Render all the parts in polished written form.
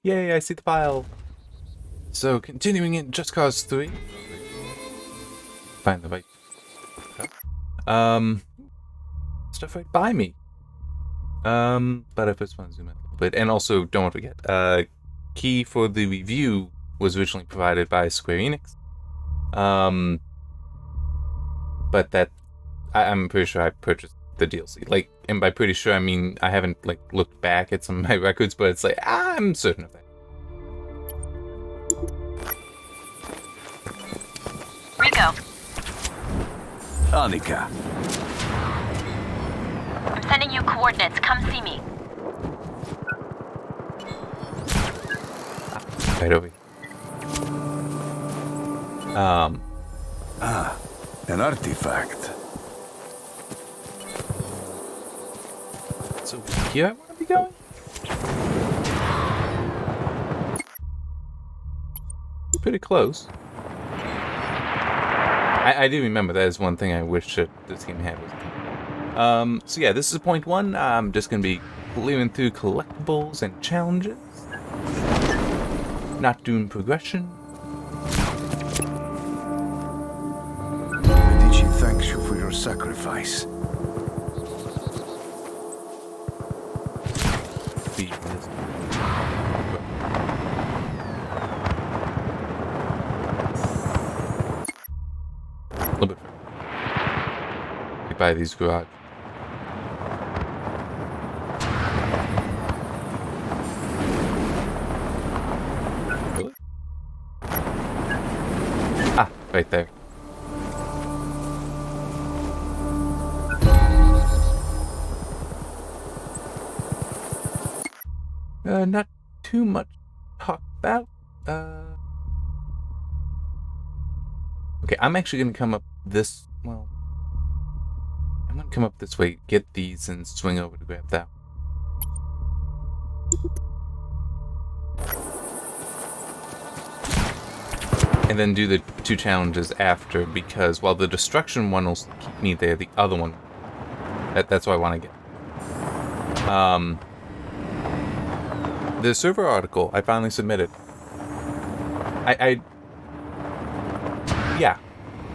Yay, I see the file. So, continuing in Just Cause 3. Find the right. Stuff right by me. But I first want to zoom in a little bit. And also, don't forget, key for the review was originally provided by Square Enix. But that, I'm pretty sure I purchased the DLC. Like, and by pretty sure, I mean, I haven't, like, looked back at some of my records, but it's like, I'm certain of that. Rico. Annika. I'm sending you coordinates. Come see me. Right over here. An artifact. So here I want to be going? Pretty close. I do remember that is one thing I wish that this game had. So yeah, this is point 1. I'm just going to be clearing through collectibles and challenges. Not doing progression. Medici thanks you for your sacrifice. Be this. A little bit further. Get by these garage. Really? Ah, right there. Not too much to talk about. Okay, I'm actually gonna come up this. Well, I'm gonna come up this way, get these, and swing over to grab that. And then do the 2 challenges after, because while the destruction one will keep me there, the other one, that's what I want to get. The server article I finally submitted. Yeah,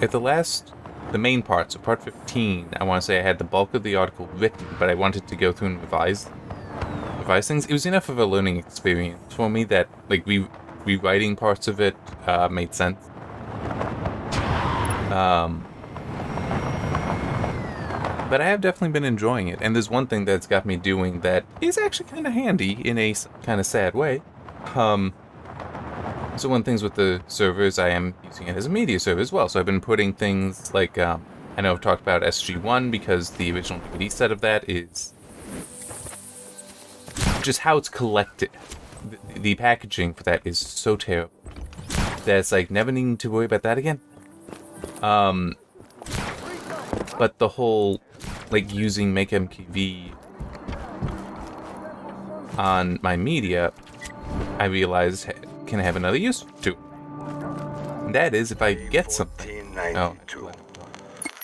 at the main part, so part 15, I want to say I had the bulk of the article written, but I wanted to go through and revise things. It was enough of a learning experience for me that, like, rewriting parts of it made sense. But I have definitely been enjoying it, and there's one thing that's got me doing that is actually kind of handy in a kind of sad way. So one thing with the servers, I am using it as a media server as well. So I've been putting things like, I know I've talked about SG1 because the original DVD set of that is just how it's collected. The packaging for that is so terrible that it's like never needing to worry about that again. But the whole, like, using MakeMKV on my media, I realized can have another use to it. And that is if I get something. Oh.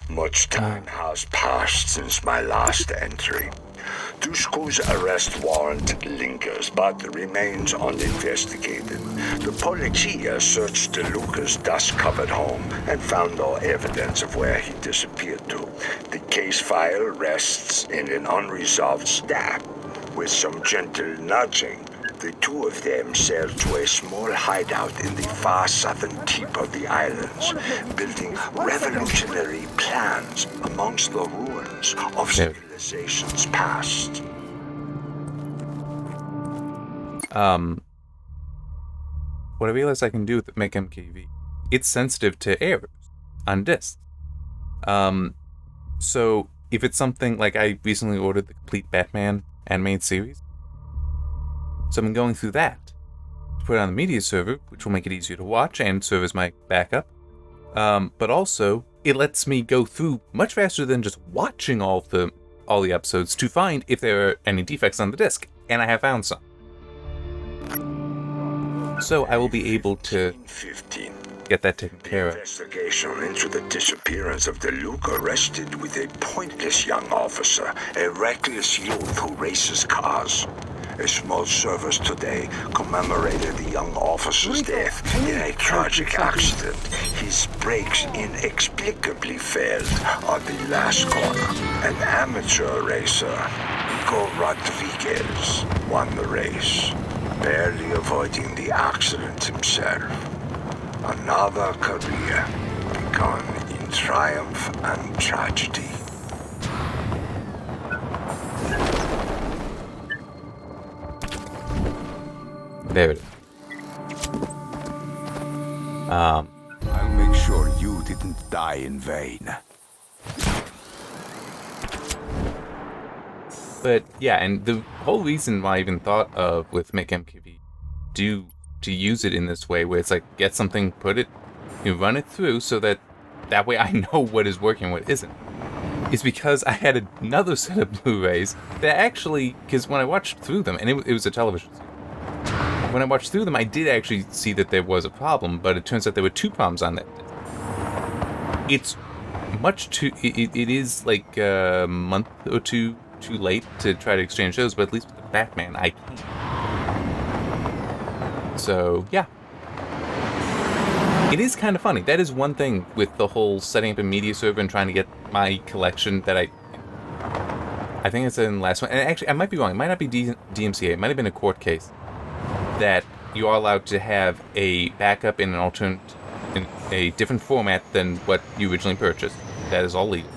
Much time has passed since my last entry. Dushku's arrest warrant lingers, but remains uninvestigated. The Polizia searched Luca's dust-covered home and found no evidence of where he disappeared to. The case file rests in an unresolved stack. With some gentle nudging, the 2 of them sailed to a small hideout in the far southern tip of the islands, building revolutionary plans amongst the ruins of civilizations past. What I realized I can do with MakeMKV, it's sensitive to errors on disk. So if it's something like I recently ordered the complete Batman animated series, so I've been going through that to put it on the media server, which will make it easier to watch and serve as my backup. But also, it lets me go through much faster than just watching all the episodes to find if there are any defects on the disc, and I have found some. So I will be able to get that taken care of. Investigation into the disappearance of DeLuca rested with a pointless young officer, a reckless youth who races cars. A small service today commemorated the young officer's death in a tragic accident. His brakes inexplicably failed on the last corner. An amateur racer, Nico Rodriguez, won the race, barely avoiding the accident himself. Another career begun in triumph and tragedy. There it is. I'll make sure you didn't die in vain. But yeah, and the whole reason why I even thought of with Make MKV to use it in this way, where it's like get something, put it, you run it through, so that way I know what is working, what isn't, is because I had another set of Blu-rays that actually, because when I watched through them, and it was a television series, when I watched through them, I did actually see that there was a problem, but it turns out there were two problems on that disc. It's much too, it is like a month or two too late to try to exchange those, but at least with the Batman, I can. So, yeah. It is kind of funny. That is one thing with the whole setting up a media server and trying to get my collection that I think it's in the last one. And actually, I might be wrong. It might not be DMCA. It might have been a court case that you are allowed to have a backup in an alternate, in a different format than what you originally purchased. That is all legal.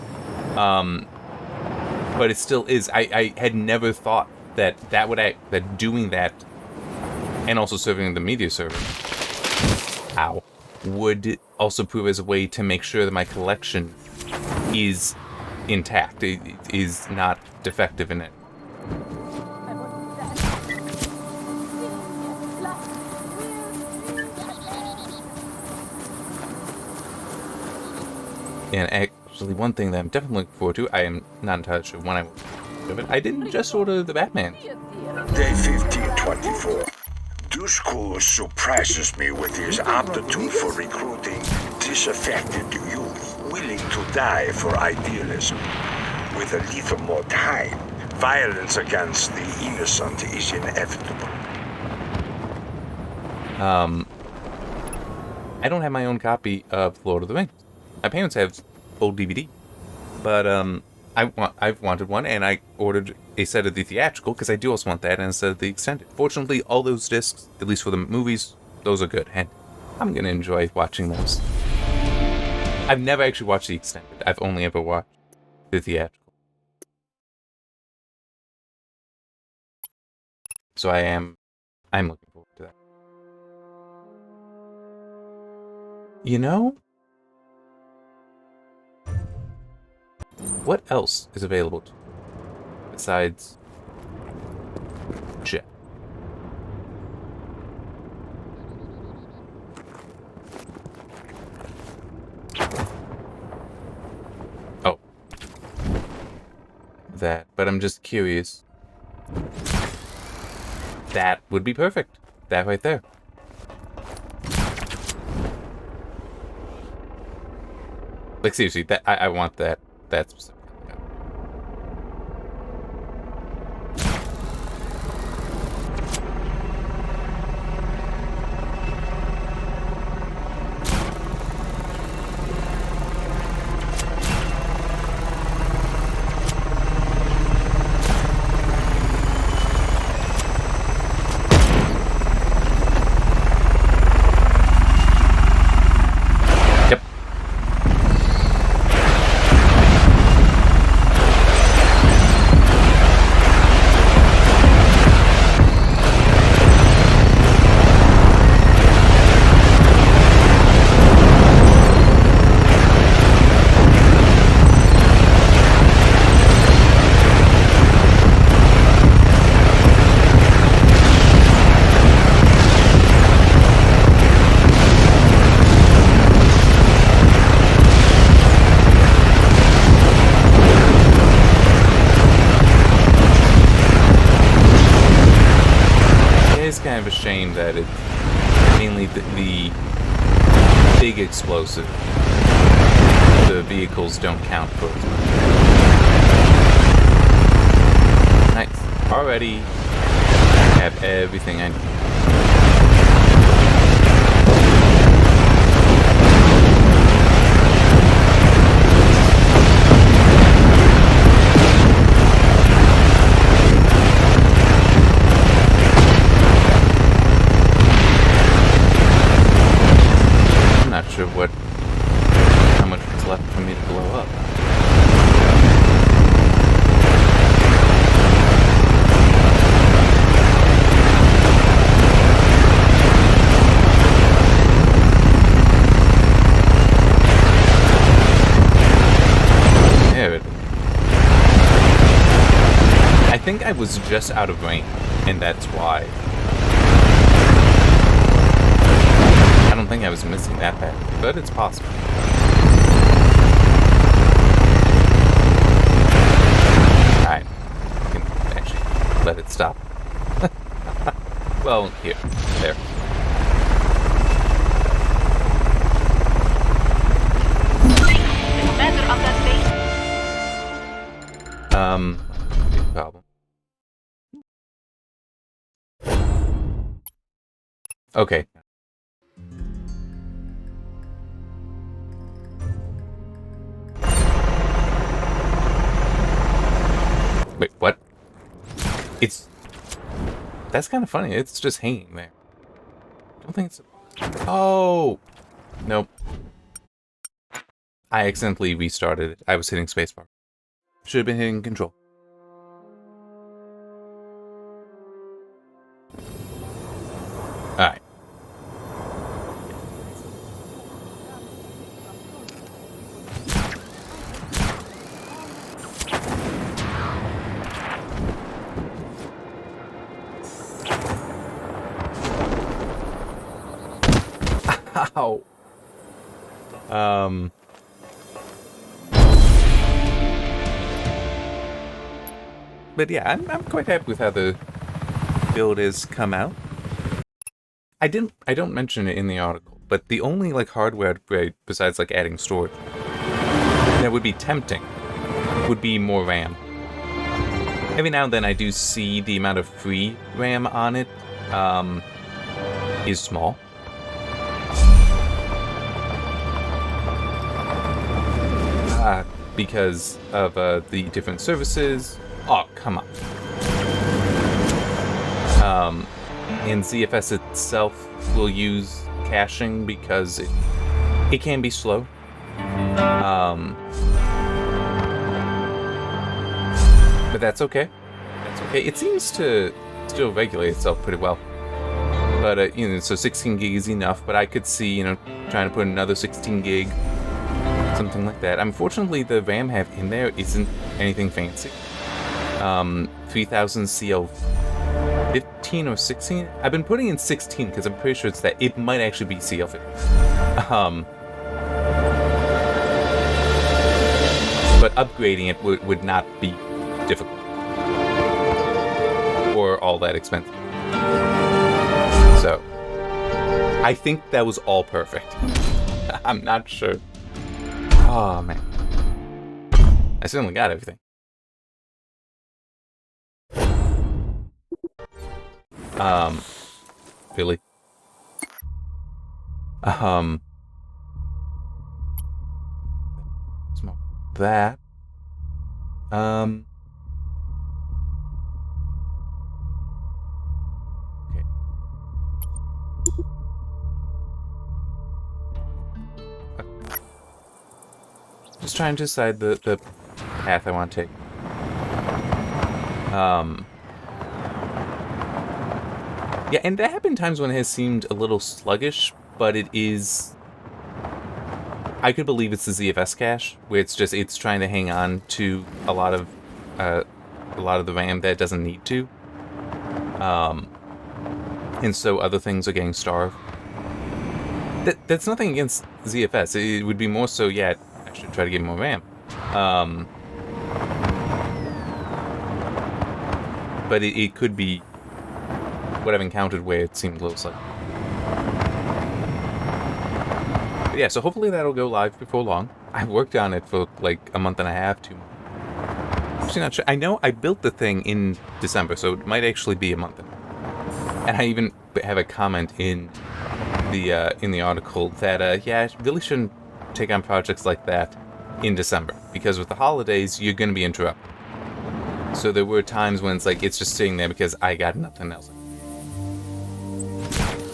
But it still is. I had never thought that doing that and also serving the media server would also prove as a way to make sure that my collection is intact. It is not defective in it. And actually, one thing that I'm definitely looking forward to, I am not entirely sure when I will do it. I didn't just order the Batman. Day 1524. Dusko surprises me with his aptitude for recruiting disaffected youth willing to die for idealism. With a little more time, violence against the innocent is inevitable. I don't have my own copy of Lord of the Rings. My parents have old DVD, but I've wanted one, and I ordered a set of the theatrical because I do also want that, and a set of the extended. Fortunately, all those discs, at least for the movies, those are good, and I'm gonna enjoy watching those. I've never actually watched the extended. I've only ever watched the theatrical. So I'm looking forward to that. You know, what else is available to you besides Jet? Oh. That, but I'm just curious. That would be perfect. That right there. Like seriously, that I want that specific. Kind of a shame that it's mainly the big explosive. The vehicles don't count for as much. Nice. Already have everything I need. I'm not sure how much is left for me to blow up. I think I was just out of range, and that's why. I don't think I was missing that bad, but it's possible. Alright, I can actually let it stop. Well, here, there. Big problem. Okay. Wait, what? That's kind of funny. It's just hanging there. I don't think it's... Oh! Nope. I accidentally restarted it. I was hitting spacebar. Should have been hitting control. Alright. Ow. But yeah, I'm quite happy with how the build has come out. I don't mention it in the article, but the only like hardware upgrade besides like adding storage that would be tempting would be more RAM. Every now and then I do see the amount of free RAM on it is small. Because of the different services. Oh, come on. And ZFS itself will use caching because it can be slow. But that's okay. That's okay. It seems to still regulate itself pretty well. But, so 16 gig is enough, but I could see, trying to put another 16 gig, something like that. Unfortunately, the RAM I have in there isn't anything fancy. 3000 CL 15 or 16? I've been putting in 16 because I'm pretty sure it's that. It might actually be CL 15. But upgrading it would not be difficult. Or all that expensive. So, I think that was all perfect. I'm not sure. Oh, man. I certainly got everything. Really? Smoke that. Okay. Just trying to decide the path I want to take. Yeah, and there have been times when it has seemed a little sluggish, but it is... I could believe it's the ZFS cache, where it's trying to hang on to a lot of the RAM that it doesn't need to. And so other things are getting starved. That's nothing against ZFS. It would be more so, yeah, I should try to get more RAM. But it could be what I've encountered where it seemed a little slow. But yeah, so hopefully that'll go live before long. I worked on it for like a month and a half, 2 months. Actually not sure. I know I built the thing in December, so it might actually be a month. And I even have a comment in the article that yeah, I really shouldn't take on projects like that in December, because with the holidays you're going to be interrupted. So there were times when it's like it's just sitting there because I got nothing else.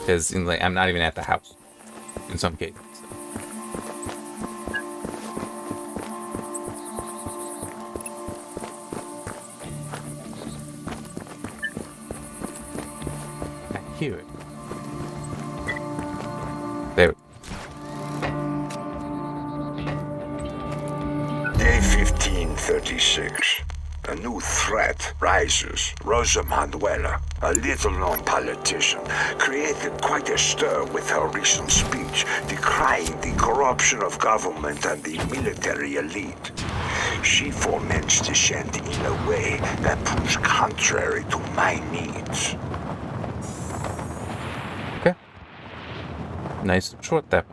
Because like, I'm not even at the house in some cases. I hear it. There. Day 1536. A new threat rises. Rosa Manuela, a little-known politician, created quite a stir with her recent speech decrying the corruption of government and the military elite. She foments dissent in a way that proves contrary to my needs. Okay. Nice and short there.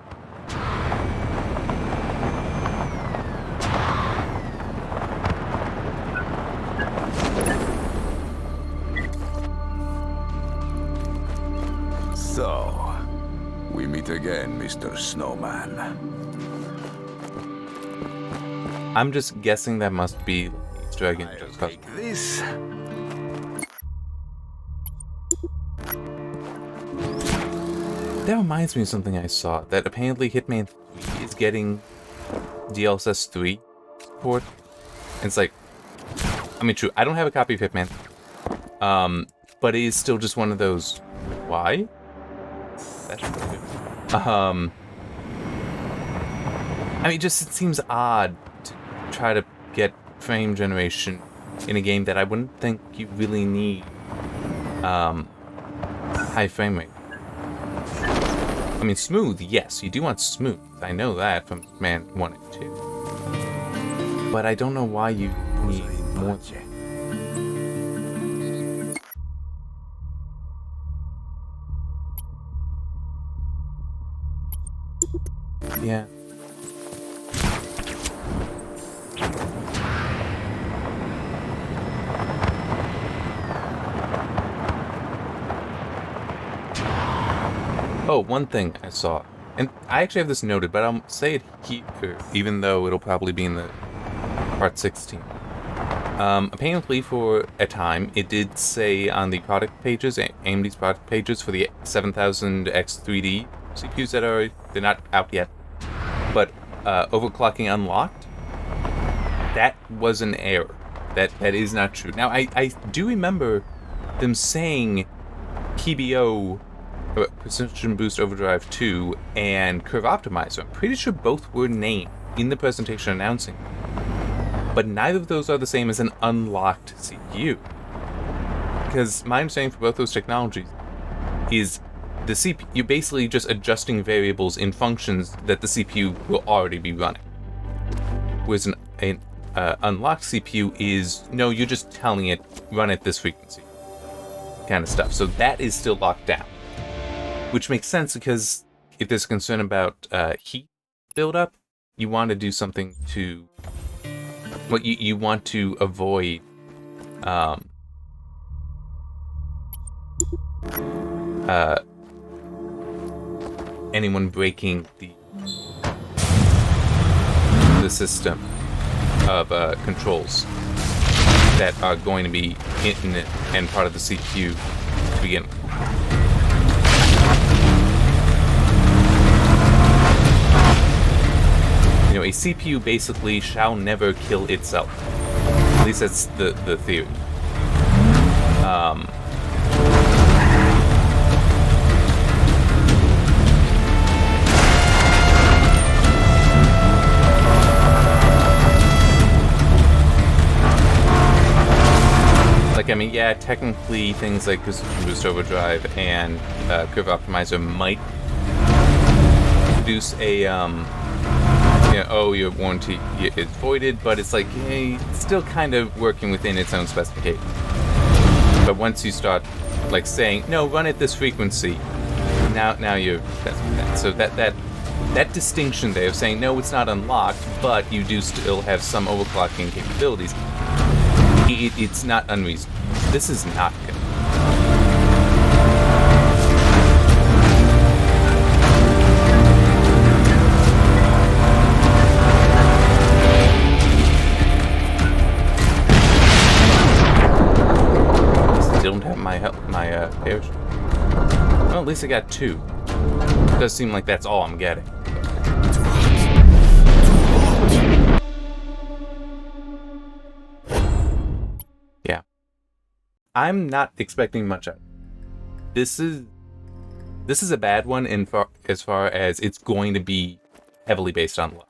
So, we meet again, Mr. Snowman. I'm just guessing that must be Easter egg in I'll Joe's take costume. this. That reminds me of something I saw, that apparently Hitman 3 is getting DLSS 3 support. And it's like, I mean, true, I don't have a copy of Hitman. But it is still just one of those, why? That's really good. I mean, just it seems odd to try to get frame generation in a game that I wouldn't think you really need high frame rate. I mean, smooth, yes, you do want smooth. I know that from Man 1 and 2. But I don't know why you need more. Yeah. Oh, one thing I saw, and I actually have this noted, but I'll say it here, even though it'll probably be in the part 16. Apparently for a time, it did say on the product pages, AMD's product pages for the 7000X3D CPUs that they're not out yet, but overclocking unlocked, that was an error. That is not true. Now, I do remember them saying PBO, Precision Boost Overdrive 2, and Curve Optimizer. I'm pretty sure both were named in the presentation announcing, but neither of those are the same as an unlocked CPU. Because my understanding for both those technologies is the CPU, you're basically just adjusting variables in functions that the CPU will already be running. Whereas an unlocked CPU is, no, you're just telling it, run at this frequency kind of stuff. So that is still locked down. Which makes sense because if there's concern about heat buildup, you want to do something to... Well, you want to avoid anyone breaking the system of controls that are going to be in it and part of the CPU to begin with. You know, a CPU basically shall never kill itself. At least that's the theory. Like, I mean, yeah, technically things like Precision Boost Overdrive and Curve Optimizer might produce a, oh, your warranty is voided, but it's like, hey, it's still kind of working within its own specification. But once you start, like, saying, no, run at this frequency, now you're messing with that. So that distinction there of saying, no, it's not unlocked, but you do still have some overclocking capabilities, it's not unreasonable. This is not good. don't have my parachute. Well, at least I got 2. It does seem like that's all I'm getting. Yeah. I'm not expecting much out of it. This is a bad one as far as it's going to be heavily based on luck.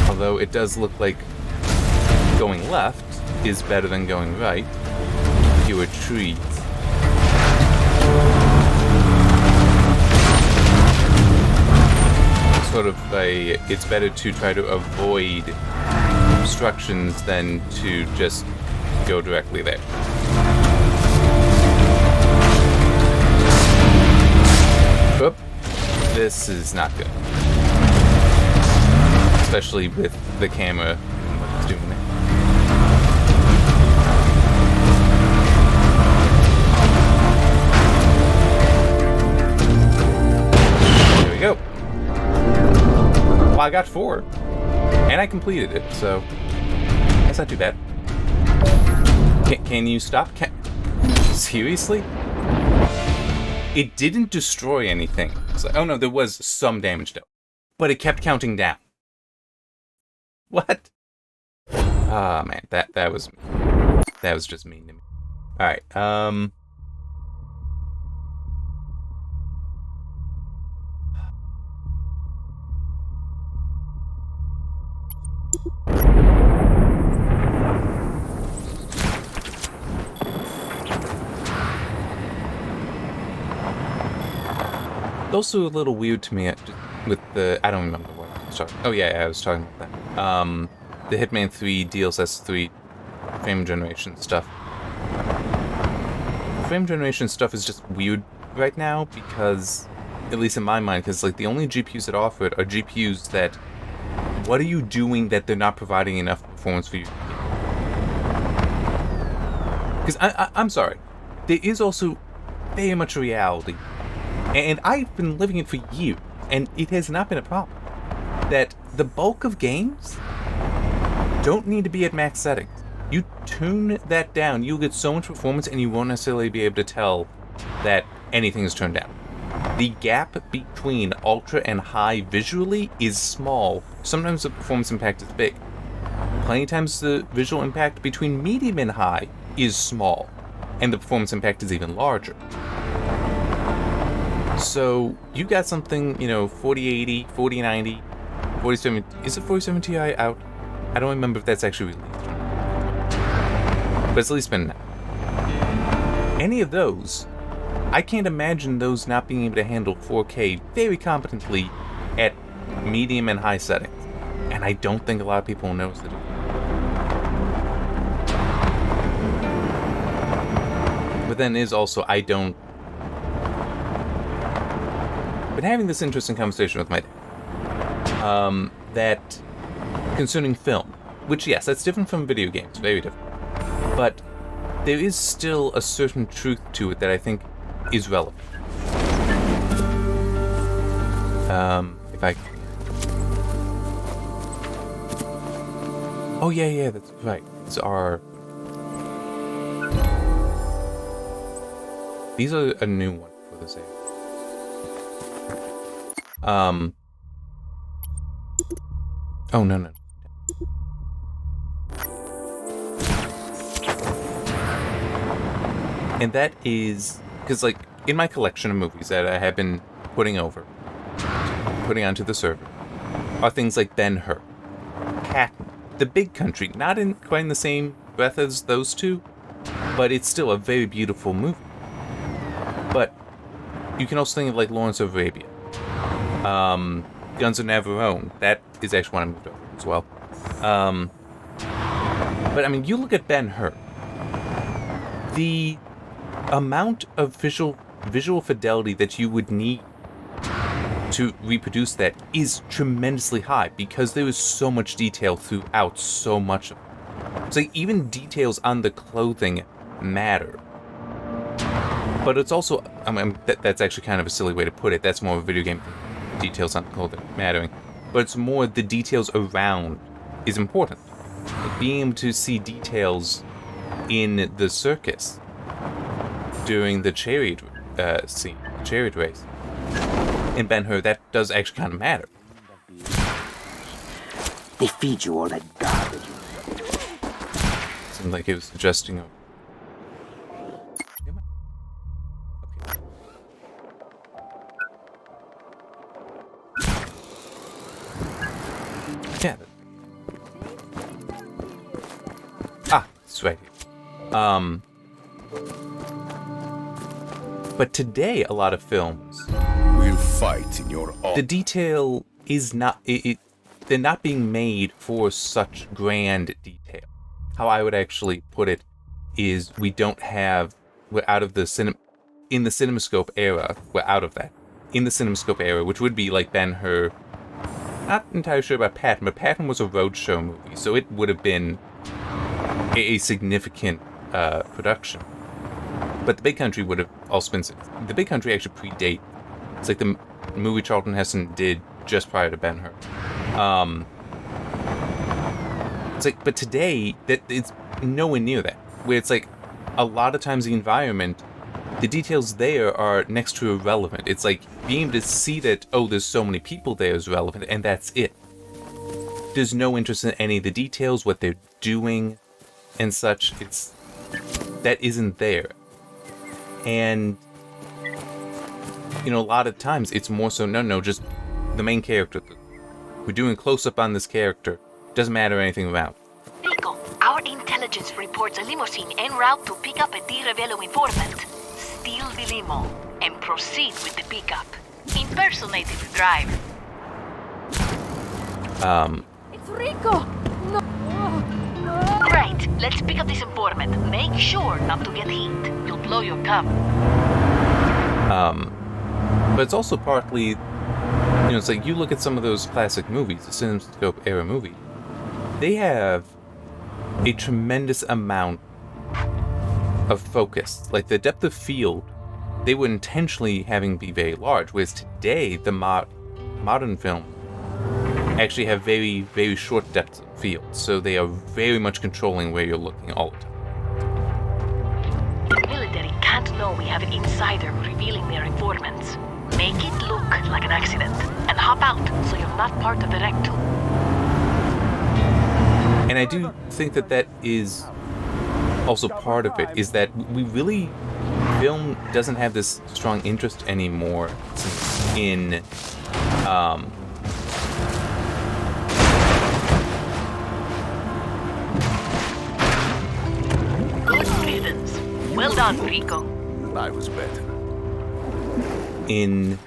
Although it does look like going left is better than going right. Fewer trees. Sort of it's better to try to avoid obstructions than to just go directly there. Oop. This is not good. Especially with the camera and what it's doing there. There we go. Well, I got 4. And I completed it, so that's not too bad. Can you stop? Seriously? It didn't destroy anything. It's like, oh no, there was some damage though. But it kept counting down. What? Ah, man, that was just mean to me. Alright, it's also a little weird to me with the... I don't remember what I was talking... Oh yeah, I was talking about that. The Hitman 3 DLSS 3 frame generation stuff. Frame generation stuff is just weird right now because, at least in my mind, because like the only GPUs that offer it are GPUs that... What are you doing that they're not providing enough performance for you? Because I'm sorry. There is also very much a reality. And I've been living it for years, and it has not been a problem, that the bulk of games don't need to be at max settings. You tune that down, you'll get so much performance, and you won't necessarily be able to tell that anything is turned down. The gap between ultra and high visually is small. Sometimes the performance impact is big. Plenty of times the visual impact between medium and high is small, and the performance impact is even larger. So, you got something, 4080, 4090, 47... Is it 47 Ti out? I don't remember if that's actually released. But it's at least been out. Any of those, I can't imagine those not being able to handle 4K very competently at medium and high settings. And I don't think a lot of people will notice it. But then is also, I don't... Been having this interesting conversation with my dad. That concerning film, which yes, that's different from video games, very different. But there is still a certain truth to it that I think is relevant. If I... Oh yeah, that's right. These are a new one for this area. Oh, no. And that is... Because, like, in my collection of movies that I have been putting onto the server, are things like Ben-Hur, Patton, The Big Country, not in quite in the same breath as those two, but it's still a very beautiful movie. But you can also think of, like, Lawrence of Arabia. Guns of Navarone, that is actually one I moved over as well. But I mean, you look at Ben-Hur. The amount of visual fidelity that you would need to reproduce that is tremendously high because there is so much detail throughout so much of it. So even details on the clothing matter. But it's also, that's actually kind of a silly way to put it. That's more of a video game thing. Details on the clothing mattering. But it's more the details around is important. Like being able to see details in the circus during the chariot scene, the chariot race. In Ben-Hur, that does actually kind of matter. They feed you all that garbage. Seemed like it was suggesting. Yeah. It's right here. But today, a lot of films, We'll fight in your the detail is not they're not being made for such grand detail. How I would actually put it is we're out of the in the CinemaScope era. We're out of that. In the CinemaScope era, which would be like Ben-Hur. Not entirely sure about Patton, but Patton was a roadshow movie, so it would have been a significant production. But The Big Country would have also been. The Big Country actually predate. It's like the movie Charlton Heston did just prior to Ben-Hur. It's like, but today that it's nowhere near that. Where it's like, a lot of times the environment, the details there are next to irrelevant. It's like being able to see that, oh, there's so many people there is relevant, and that's it. There's no interest in any of the details, what they're doing, and such. That isn't there. And, you know, a lot of times it's more so, no, just the main character. We're doing close-up on this character. Doesn't matter anything about. Rico, our intelligence reports a limousine en route to pick up a Di Ravello informant. Steal the limo and proceed with the pickup. Impersonate the drive. It's Rico! No! Great, let's pick up this informant. Make sure not to get hit. You'll blow your cover. But it's also partly, you know, it's like you look at some of those classic movies, the CinemaScope era movie, they have a tremendous amount of focus. Like the depth of field, they were intentionally having be very large, whereas today the modern film actually have very, very short depth of field, so they are very much controlling where you're looking all the time. The military can't know we have an insider revealing their informants. Make it look like an accident, and hop out so you're not part of the wreck too. And I do think that is also part of it, is that we really, film doesn't have this strong interest anymore in, Good riddance. Well done, Rico. I was better. in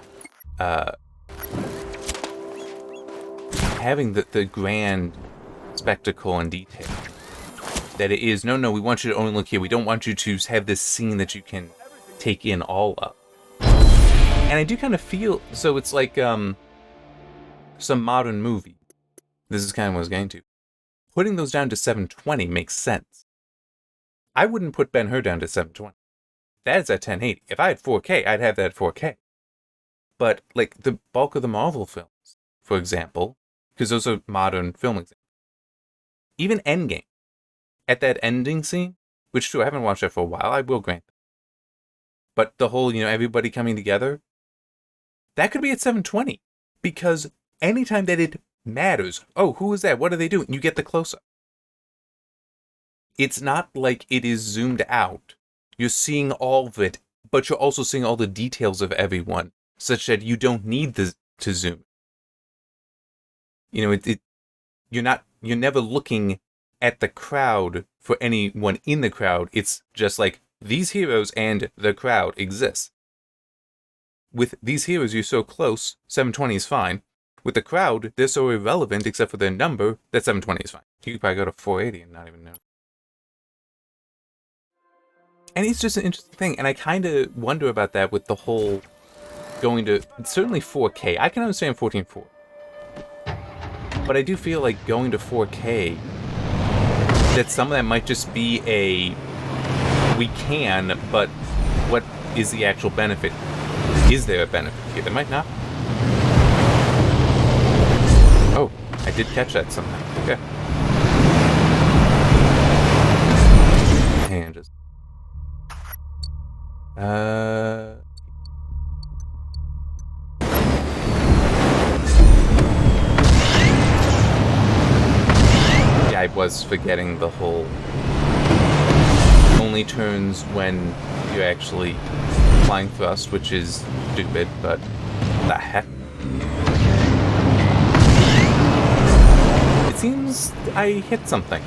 having the grand spectacle and detail that it is. No, we want you to only look here. We don't want you to have this scene that you can take in all of. And I do kind of feel, so it's like some modern movie. This is kind of what I was getting to. Putting those down to 720 makes sense. I wouldn't put Ben-Hur down to 720. That is at 1080. If I had 4K, I'd have that at 4K. But, like, the bulk of the Marvel films, for example, because those are modern film examples. Even Endgame, at that ending scene, which, true, I haven't watched that for a while, I will grant that. But the whole, everybody coming together, that could be at 720. Because anytime that it matters, oh, who is that? What are they doing? You get the close-up. It's not like it is zoomed out. You're seeing all of it, but you're also seeing all the details of everyone, such that you don't need to zoom. You're never looking at the crowd for anyone in the crowd. It's just like, these heroes and the crowd exists. With these heroes, you're so close, 720 is fine. With the crowd, they're so irrelevant except for their number that 720 is fine. You could probably go to 480 and not even know. And it's just an interesting thing, and I kind of wonder about that with the whole going to, certainly 4K. I can understand 1440. But I do feel like going to 4K that some of that might just be we can, but what is the actual benefit? Is there a benefit here? There might not. Oh, I did catch that somehow. Okay. And just... Yeah, I was forgetting the whole... Only turns when you're actually flying thrust, which is stupid, but the heck? It seems I hit something.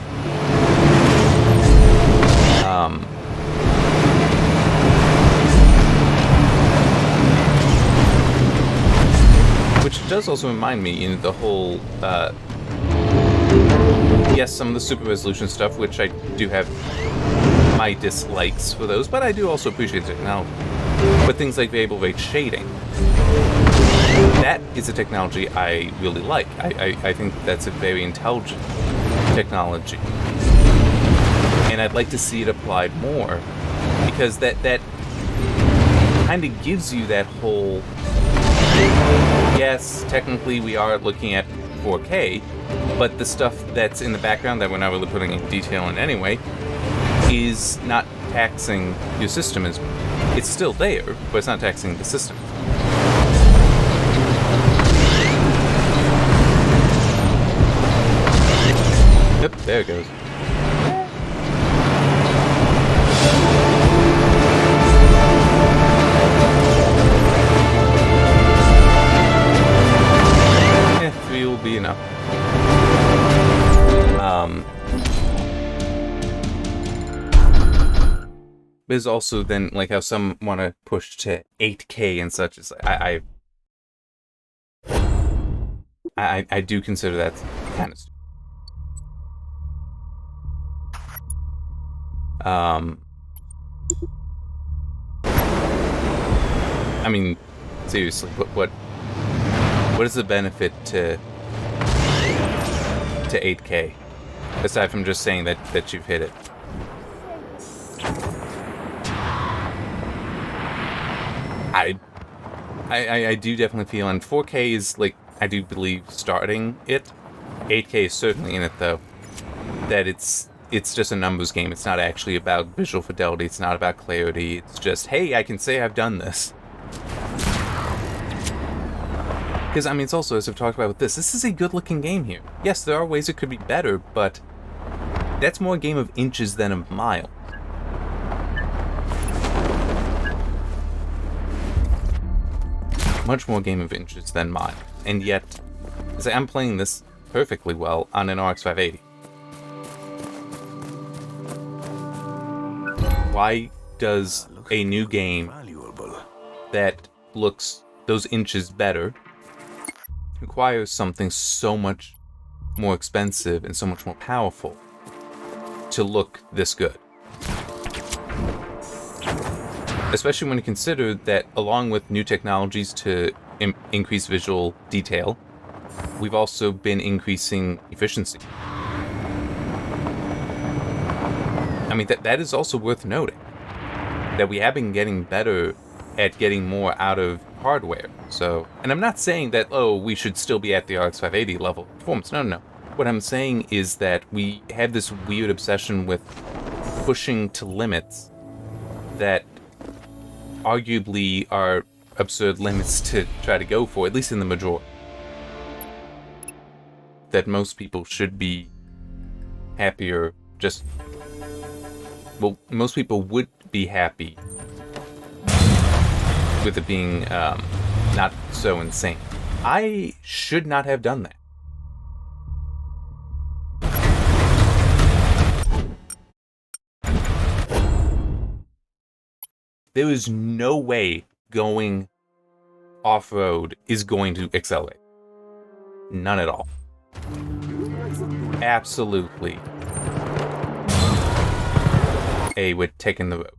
Which does also remind me, the whole, yes, some of the super resolution stuff, which I do have my dislikes for those, but I do also appreciate the technology. But things like variable rate shading, that is a technology I really like. I think that's a very intelligent technology. And I'd like to see it applied more, because that kind of gives you that whole, yes, technically we are looking at 4K, but the stuff that's in the background that we're not really putting any detail in anyway is not taxing your system as much. It's still there, but it's not taxing the system. Yep, there it goes. Three will be enough. There's also then, like, how some want to push to 8K and such. It's like, I do consider that kind of stupid. I mean, seriously, what is the benefit to 8K aside from just saying that you've hit it? I do definitely feel, and 4K is, like, I do believe starting it. 8K is certainly in it, though. That it's just a numbers game. It's not actually about visual fidelity. It's not about clarity. It's just, hey, I can say I've done this. Because, I mean, it's also, as I've talked about with this is a good-looking game here. Yes, there are ways it could be better, but that's more a game of inches than of miles. Much more game of inches than miles. And yet, I'm playing this perfectly well on an RX 580. Why does a new game that looks those inches better require something so much more expensive and so much more powerful to look this good? Especially when you consider that along with new technologies to increase visual detail, we've also been increasing efficiency. I mean, that is also worth noting. That we have been getting better at getting more out of hardware. So, and I'm not saying that, oh, we should still be at the RX 580 level of performance. No. What I'm saying is that we have this weird obsession with pushing to limits that arguably are absurd limits to try to go for, at least in the majority. That most people should be happier just... Well, most people would be happy with it being not so insane. I should not have done that. There is no way going off-road is going to accelerate. None at all. Absolutely. We're taking the road.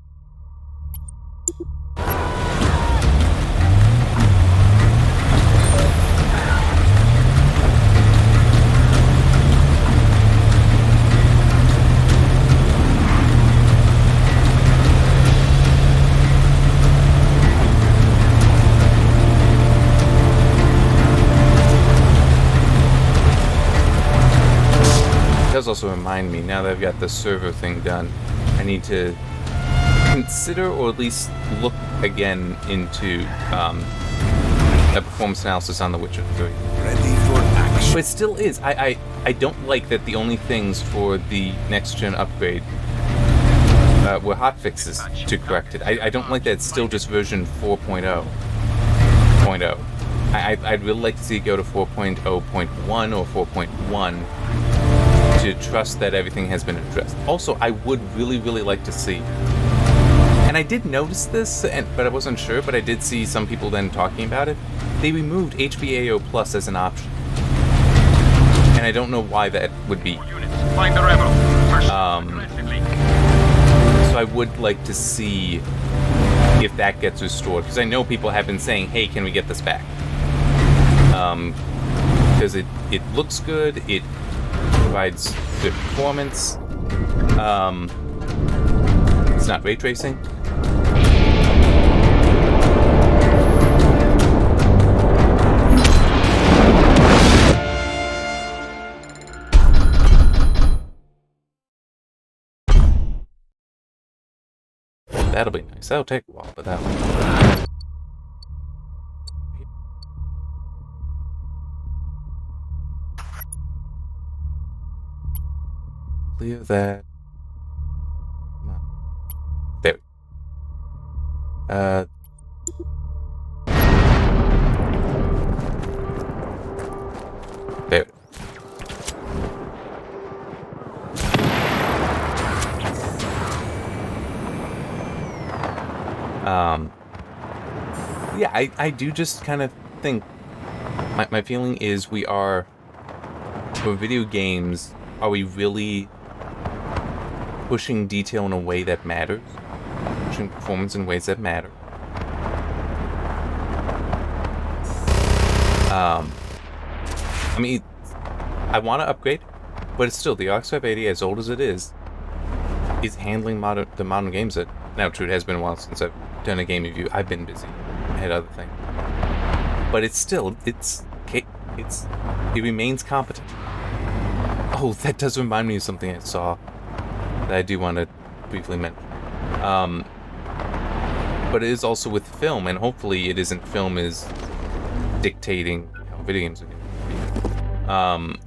does also remind me, now that I've got the server thing done, I need to consider, or at least look again into a performance analysis on The Witcher 3. Ready for action. But it still is. I don't like that the only things for the next-gen upgrade were hotfixes to correct it. I don't like that it's still just version 4.0. I'd really like to see it go to 4.0.1 or 4.1 to trust that everything has been addressed. Also, I would really, really like to see, and I did notice this, but I wasn't sure, but I did see some people then talking about it. They removed HBAO Plus as an option. And I don't know why that would be. Find the rebel. So I would like to see if that gets restored, because I know people have been saying, hey, can we get this back? Because it looks good, it provides good performance, it's not ray tracing. That'll be nice. That'll take a while, but that'll be nice. Clear that. Come on. There. There. Yeah, I do just kind of think, my feeling is we are, for video games, are we really pushing detail in a way that matters? Pushing performance in ways that matter? I mean, I want to upgrade, but it's still, the RX 580, as old as it is handling the modern games that, now true, it has been a while since I've done a game review. I've been busy. I had other things. But it's still, it remains competent. Oh, that does remind me of something I saw that I do want to briefly mention. But it is also with film, and hopefully it isn't film is dictating how video games are going to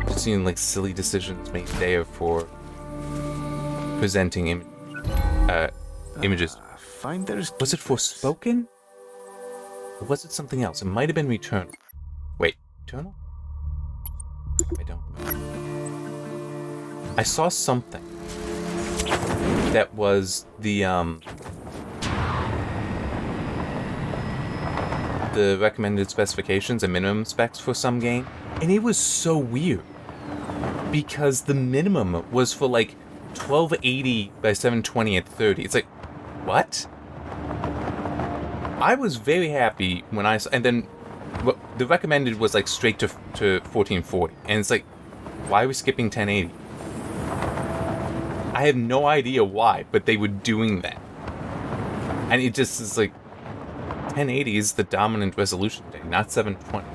be. Just seeing like silly decisions made there for presenting images. Was it Forspoken? Or was it something else? It might have been Returnal. Wait, Returnal? I don't know. I saw something that was the recommended specifications and minimum specs for some game, and it was so weird because the minimum was for like 1280 by 720 at 30. It's like, what? I was very happy when I saw, and then the recommended was like straight to 1440, and it's like, why are we skipping 1080? I have no idea why, but they were doing that, and it just is like, 1080 is the dominant resolution thing, not 720.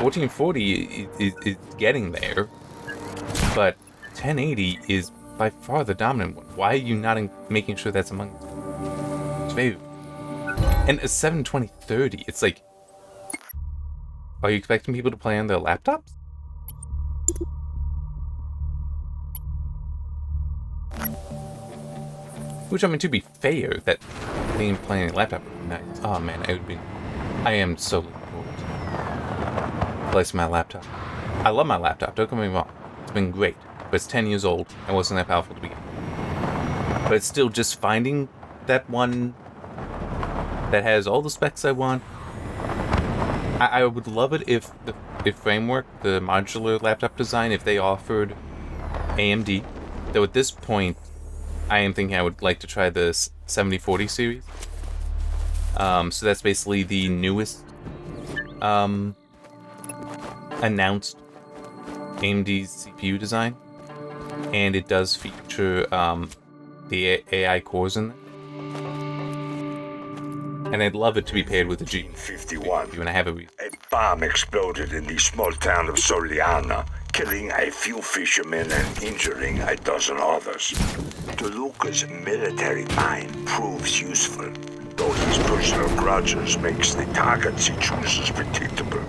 1440 is getting there, but 1080 is by far the dominant one. Why are you not making sure that's among them? It's very... And a 720-30, it's like... Are you expecting people to play on their laptops? Which, I mean, to be fair, that being playing on a laptop would be nice. Oh man, it would be... I am so looking forward to placing my laptop. I love my laptop, don't get me wrong. It's been great, but it's 10 years old and wasn't that powerful to begin with. But it's still just finding that one that has all the specs I want. I would love it if the framework, the modular laptop design, if they offered AMD. Though at this point, I am thinking I would like to try the 7040 series. So that's basically the newest announced AMD's CPU design, and it does feature the AI cores in there. And I'd love it to be paired with a Jeep. 1951. You want to have a reason. A bomb exploded in the small town of Soliana, killing a few fishermen and injuring a dozen others. DeLuca's military mind proves useful, though his personal grudges makes the targets he chooses predictable.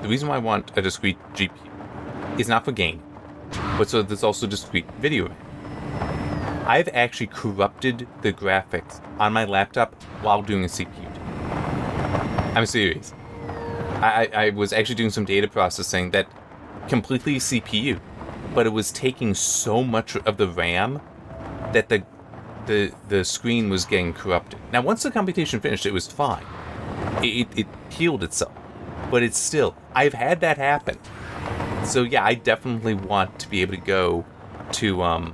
The reason why I want a discrete GPU is not for game, but so there's also discrete video RAM. I've actually corrupted the graphics on my laptop while doing a CPU. I'm serious. I was actually doing some data processing that completely CPU, but it was taking so much of the RAM that the screen was getting corrupted. Now, once the computation finished, it was fine. It healed itself, but it's still, I've had that happen. So yeah, I definitely want to be able to go to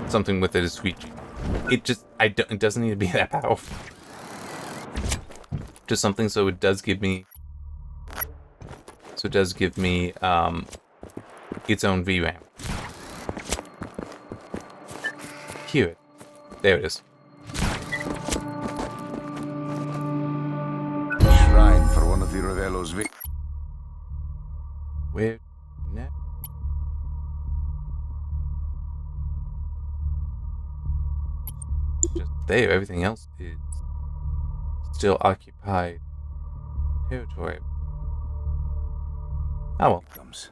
something with a discrete GPU. It doesn't need to be that powerful. Just something so it does give me its own VRAM. Hear it. There it is. Shrine for one of the Ravello's Where now? Just there. Everything else is still occupied territory. Oh well. victims.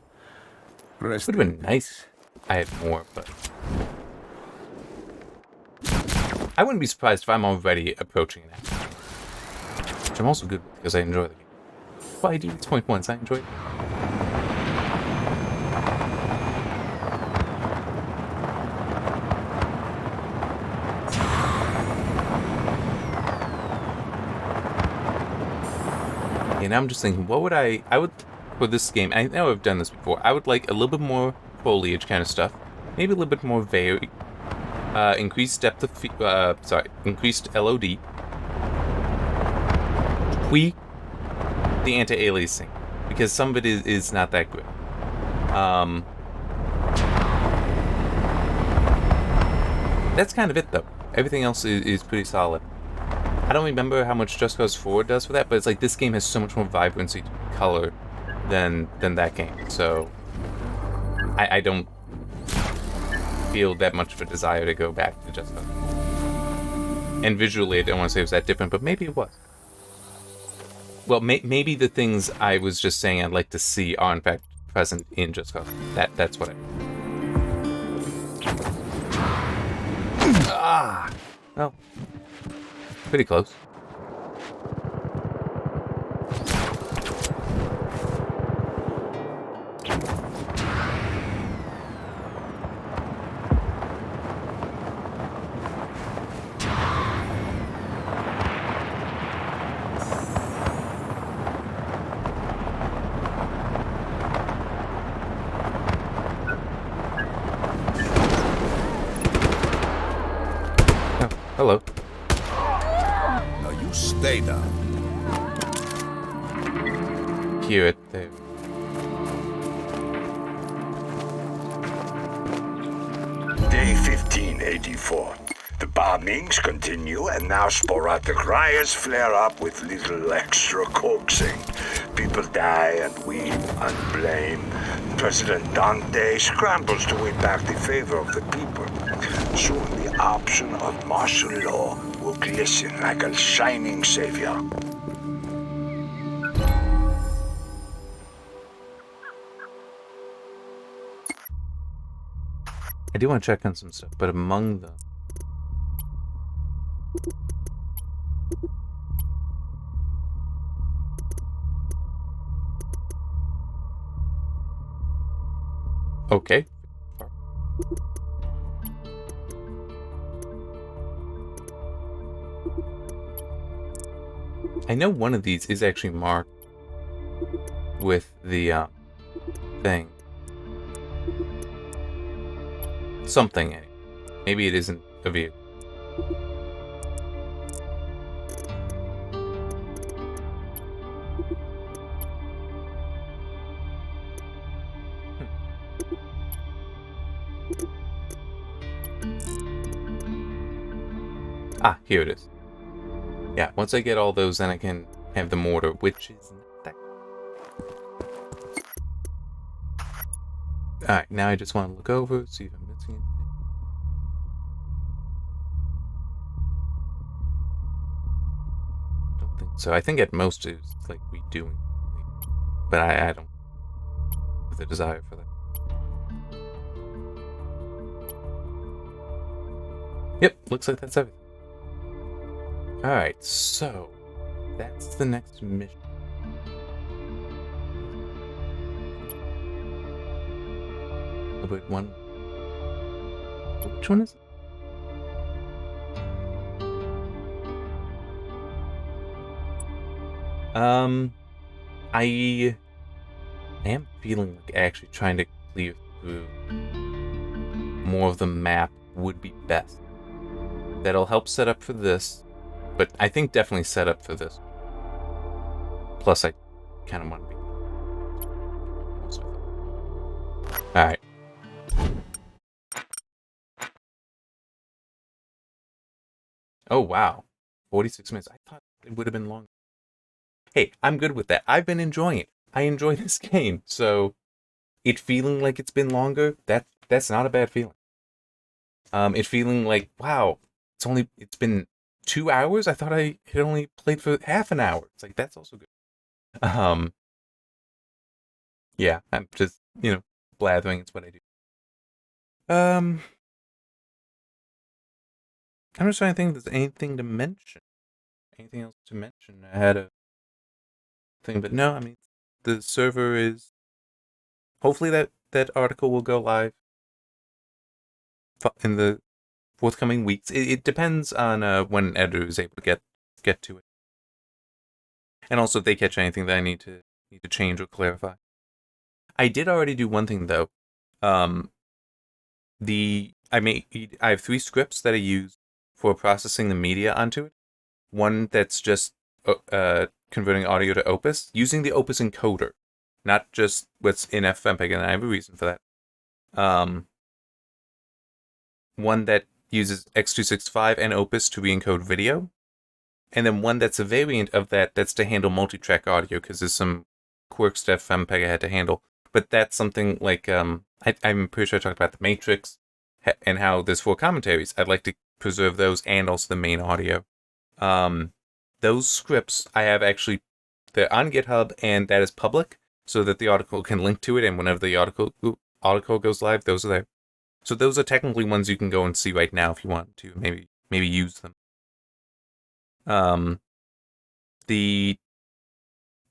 Would have been nice. I had more, but I wouldn't be surprised if I'm already approaching an hour. Which I'm also good with because I enjoy the game. Well, I do its point once. I enjoy it. And I'm just thinking, what would I would, for this game, I know I've done this before, I would like a little bit more foliage kind of stuff. Maybe a little bit more varied. Increased depth of, increased LOD. Tweak the anti-aliasing, because some of it is not that good. That's kind of it, though. Everything else is pretty solid. I don't remember how much Just Cause 4 does for that, but it's like this game has so much more vibrancy to color than that game. So I don't feel that much of a desire to go back to Just Cause. And visually, I don't want to say it was that different, but maybe it was. Well, maybe the things I was just saying I'd like to see are in fact present in Just Cause. That's what I mean. Well, pretty close. Hello. Now you stay down. Hear it there. Day 1584. The bombings continue, and now sporadic riots flare up with little extra coaxing. People die and weep and blame. President Dante scrambles to win back the favor of the people. Soon the option of martial law will glisten like a shining savior. I do want to check on some stuff, but among them... Okay. I know one of these is actually marked with the thing. Something in it. Maybe it isn't a vehicle. Ah, here it is. Yeah, once I get all those, then I can have the mortar, which is not that. Alright, now I just want to look over, see if I'm missing anything. Don't think so. I think at most it's like redoing. But I don't have the desire for that. Yep, looks like that's everything. Alright, so that's the next mission. Oh, wait, one. Which one is it? I am feeling like actually trying to clear through more of the map would be best. That'll help set up for this, but I think definitely set up for this. Plus, I kind of want to be. Alright. Oh, wow. 46 minutes. I thought it would have been longer. Hey, I'm good with that. I've been enjoying it. I enjoy this game, so it feeling like it's been longer, that's not a bad feeling. It feeling like, wow, it's been 2 hours? I thought I had only played for half an hour. It's like, that's also good. Yeah, I'm just, blathering, it's what I do. I'm just trying to think if there's anything to mention. Anything else to mention? I had a thing, but no, I mean, the server is... Hopefully that article will go live in the forthcoming weeks. It depends on when an editor is able to get to it. And also if they catch anything that I need to change or clarify. I did already do one thing, though. I have 3 scripts that I use for processing the media onto it. One that's just converting audio to Opus, using the Opus encoder, not just what's in FFmpeg, and I have a reason for that. One that uses X265 and Opus to re-encode video, and then one that's a variant of that's to handle multi-track audio, because there's some quirks to FFmpeg I had to handle. But that's something like, I'm pretty sure I talked about the Matrix, and how there's 4 commentaries. I'd like to preserve those, and also the main audio. Those scripts I have actually, they're on GitHub, and that is public, so that the article can link to it, and whenever the article goes live, those are there. So those are technically ones you can go and see right now if you want to maybe use them. The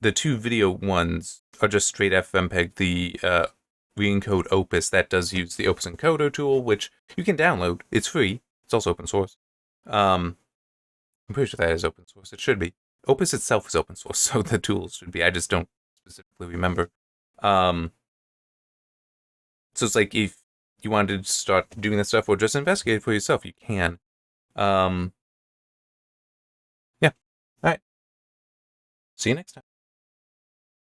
2 video ones are just straight FFmpeg. The re-encode Opus, that does use the Opus encoder tool, which you can download. It's free. It's also open source. I'm pretty sure that is open source. It should be. Opus itself is open source, so the tools should be. I just don't specifically remember. So it's like if you wanted to start doing that stuff or just investigate it for yourself, you can. Yeah. All right. See you next time.